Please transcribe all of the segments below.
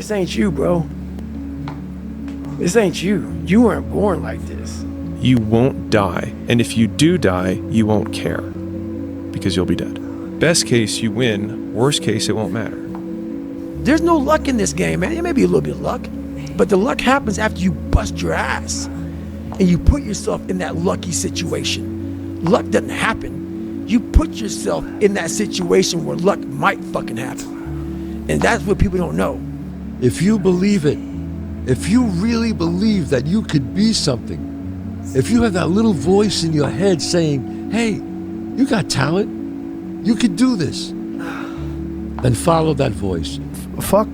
This ain't you, bro. This ain't you. You weren't born like this. You won't die, and if you do die, you won't care, because you'll be dead. Best case, you win. Worst case, it won't matter. There's no luck in this game, man. It may be a little bit of luck, but the luck happens after you bust your ass and you put yourself in that lucky situation. Luck doesn't happen. You put yourself in that situation where luck might fucking happen. And that's what people don't know. If you believe it, if you really believe that you could be something, if you have that little voice in your head saying, hey, you got talent, you could do this, then follow that voice. Fuck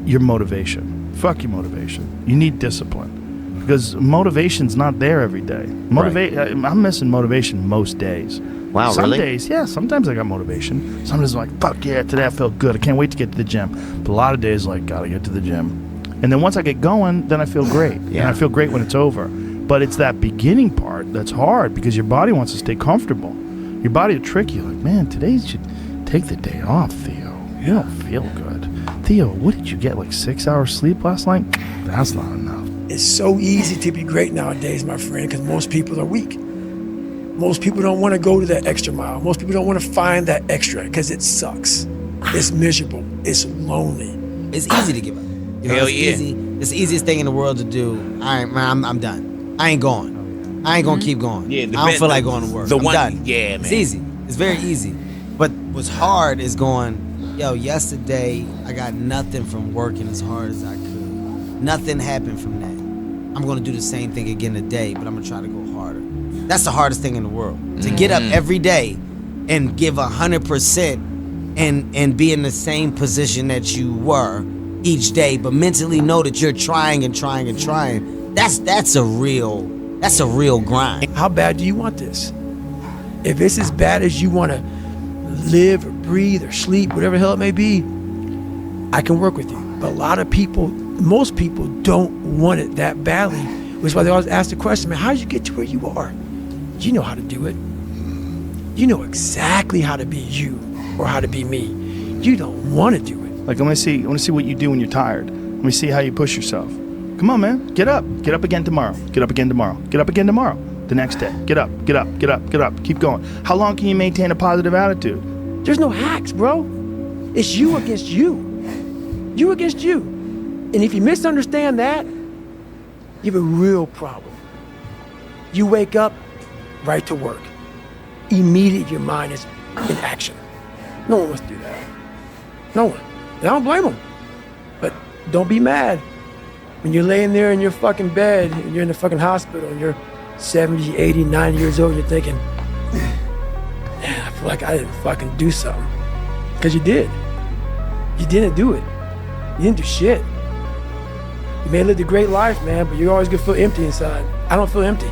your motivation. Fuck your motivation. You need discipline. Because motivation's not there every day. I'm missing motivation most days. Wow, Some really? days, yeah, sometimes I got motivation. Sometimes I'm like, fuck yeah, today I felt good. I can't wait to get to the gym. But a lot of days, like, gotta get to the gym. And then once I get going, then I feel great. Yeah. And I feel great when it's over. But it's that beginning part that's hard because your body wants to stay comfortable. Your body will trick you. Like, man, today you should take the day off, Theo. You don't feel good. Theo, what did you get, like 6 hours sleep last night? That's not enough. It's so easy to be great nowadays, my friend, because most people are weak. Most people don't want to go to that extra mile. Most people don't want to find that extra because it sucks. It's miserable. It's lonely. It's easy to give up. You know, Hell it's yeah. easy. It's the easiest thing in the world to do. I'm done. I ain't going. I ain't gonna keep going. Yeah, I don't feel like going to work. I'm done. Yeah, man. It's easy. It's very easy. But what's hard is going, yo, yesterday I got nothing from working as hard as I could. Nothing happened from that. I'm gonna do the same thing again today, but I'm gonna try to go harder. That's the hardest thing in the world. To get up every day and give 100% and be in the same position that you were each day, but mentally know that you're trying and trying and trying. That's a real grind. How bad do you want this? If it's as bad as you want to live or breathe or sleep, whatever the hell it may be, I can work with you. But a lot of people, most people don't want it that badly, which is why they always ask the question, man, how did you get to where you are? You know how to do it. You know exactly how to be you or how to be me. You don't want to do it. Like, I want to see what you do when you're tired. Let me see how you push yourself. Come on, man. Get up. Get up again tomorrow. Get up again tomorrow. Get up again tomorrow. The next day. Get up. Get up. Get up. Get up. Keep going. How long can you maintain a positive attitude? There's no hacks, bro. It's you against you. You against you. And if you misunderstand that, you have a real problem. You wake up, right to work. Immediately your mind is in action. No one wants to do that. No one. And I don't blame them. But don't be mad when you're laying there in your fucking bed and you're in the fucking hospital and you're 70, 80, 90 years old and you're thinking, man, I feel like I didn't fucking do something. Because you did. You didn't do it. You didn't do shit. You may have lived a great life, man, but you're always gonna feel empty inside. I don't feel empty.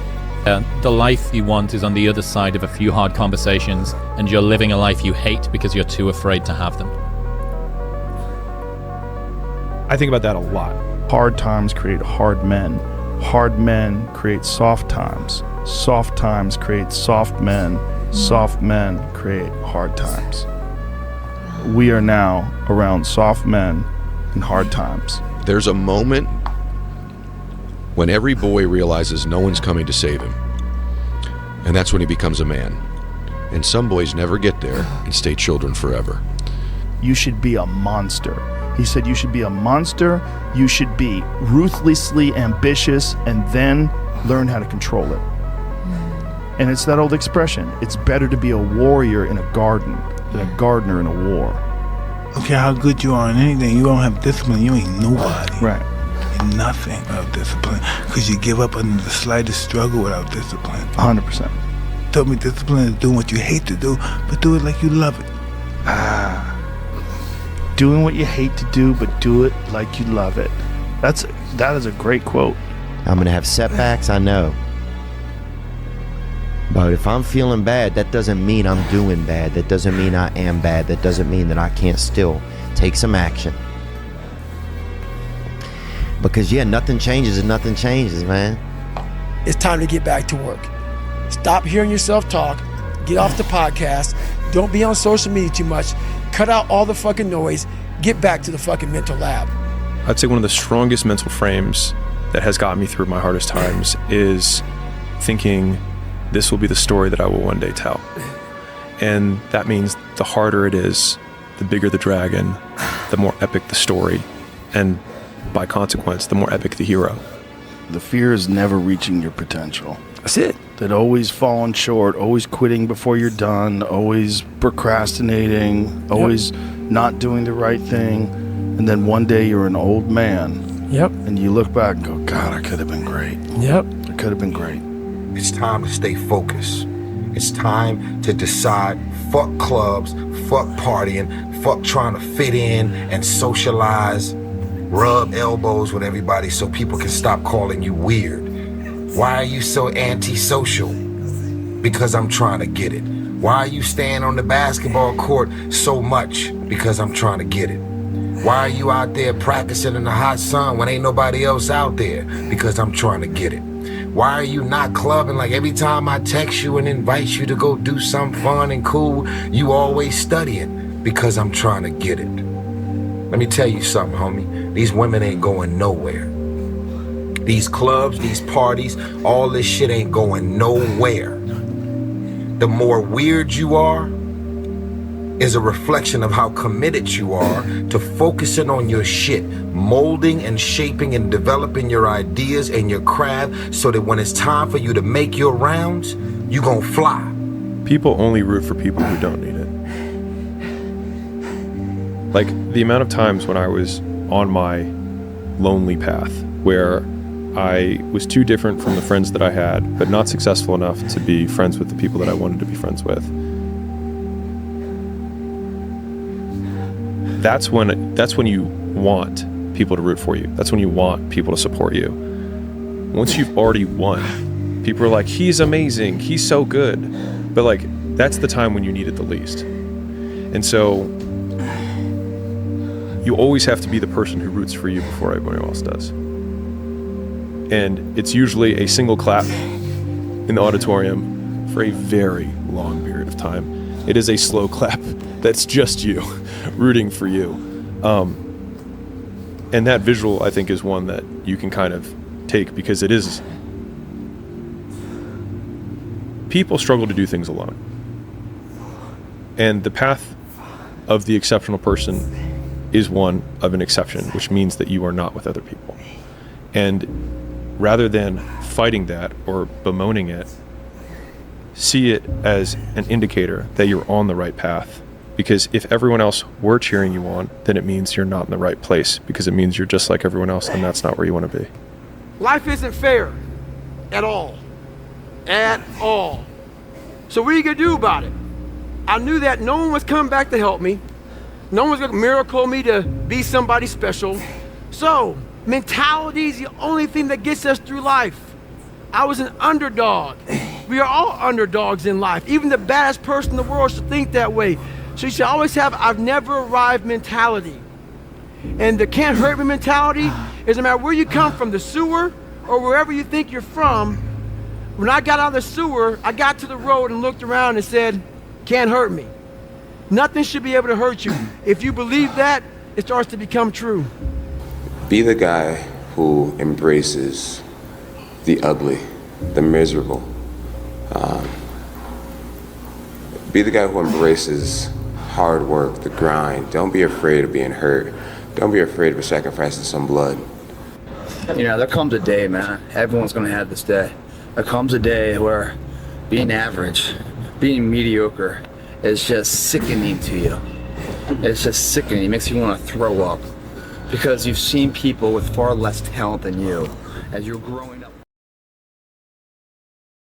The life you want is on the other side of a few hard conversations, and you're living a life you hate because you're too afraid to have them. I think about that a lot. Hard times create hard men. Hard men create soft times. Soft times create soft men. Soft men create hard times. We are now around soft men and hard times. There's a moment when every boy realizes no one's coming to save him. And that's when he becomes a man. And some boys never get there and stay children forever. You should be a monster. He said you should be a monster, you should be ruthlessly ambitious, and then learn how to control it. And it's that old expression, it's better to be a warrior in a garden than a gardener in a war. Don't care how good you are in anything, you don't have discipline, you ain't nobody. Right. You're nothing without discipline, because you give up under the slightest struggle without discipline. 100%. Told me discipline is doing what you hate to do, but do it like you love it. Doing what you hate to do, but do it like you love it. That is a great quote. I'm gonna have setbacks, I know. But if I'm feeling bad, that doesn't mean I'm doing bad. That doesn't mean I am bad. That doesn't mean that I can't still take some action. Because yeah, nothing changes and nothing changes, man. It's time to get back to work. Stop hearing yourself talk. Get off the podcast. Don't be on social media too much. Cut out all the fucking noise. Get back to the fucking mental lab. I'd say one of the strongest mental frames that has gotten me through my hardest times is thinking this will be the story that I will one day tell. And that means the harder it is, the bigger the dragon, the more epic the story, and by consequence, the more epic the hero. The fear is never reaching your potential. That's it. That always falling short, always quitting before you're done, always procrastinating, always not doing the right thing. And then one day you're an old man. Yep. And you look back and go, God, I could have been great. Yep. I could have been great. It's time to stay focused. It's time to decide, fuck clubs, fuck partying, fuck trying to fit in and socialize, rub elbows with everybody so people can stop calling you weird. Why are you so antisocial? Because I'm trying to get it. Why are you staying on the basketball court so much? Because I'm trying to get it. Why are you out there practicing in the hot sun when ain't nobody else out there? Because I'm trying to get it. Why are you not clubbing like every time I text you and invite you to go do something fun and cool, you always studying? Because I'm trying to get it. Let me tell you something, homie. These women ain't going nowhere. These clubs, these parties, all this shit ain't going nowhere. The more weird you are is a reflection of how committed you are to focusing on your shit, molding and shaping and developing your ideas and your craft so that when it's time for you to make your rounds, you gon' fly. People only root for people who don't need it. Like the amount of times when I was on my lonely path where I was too different from the friends that I had, but not successful enough to be friends with the people that I wanted to be friends with. That's when you want people to root for you. That's when you want people to support you. Once you've already won, people are like, he's amazing, he's so good. But like, that's the time when you need it the least. And so you always have to be the person who roots for you before everyone else does. And it's usually a single clap in the auditorium for a very long period of time. It is a slow clap that's just you rooting for you. And that visual, I think, is one that you can kind of take because it is... People struggle to do things alone. And the path of the exceptional person is one of an exception, which means that you are not with other people. And rather than fighting that or bemoaning it, see it as an indicator that you're on the right path. Because if everyone else were cheering you on, then it means you're not in the right place, because it means you're just like everyone else, and that's not where you want to be. Life isn't fair at all. At all. So what are you going to do about it? I knew that no one was coming back to help me. No one was going to miracle me to be somebody special. So mentality is the only thing that gets us through life. I was an underdog. We are all underdogs in life. Even the baddest person in the world should think that way. So you should always have I've never arrived mentality. And the can't hurt me mentality is no matter where you come from, the sewer or wherever you think you're from. When I got out of the sewer, I got to the road and looked around and said, can't hurt me. Nothing should be able to hurt you. If you believe that, it starts to become true. Be the guy who embraces the ugly, the miserable. Be the guy who embraces hard work, the grind. Don't be afraid of being hurt. Don't be afraid of sacrificing some blood. You know, there comes a day, man. Everyone's gonna have this day. There comes a day where being average, being mediocre is just sickening to you. It's just sickening. It makes you want to throw up because you've seen people with far less talent than you as you're growing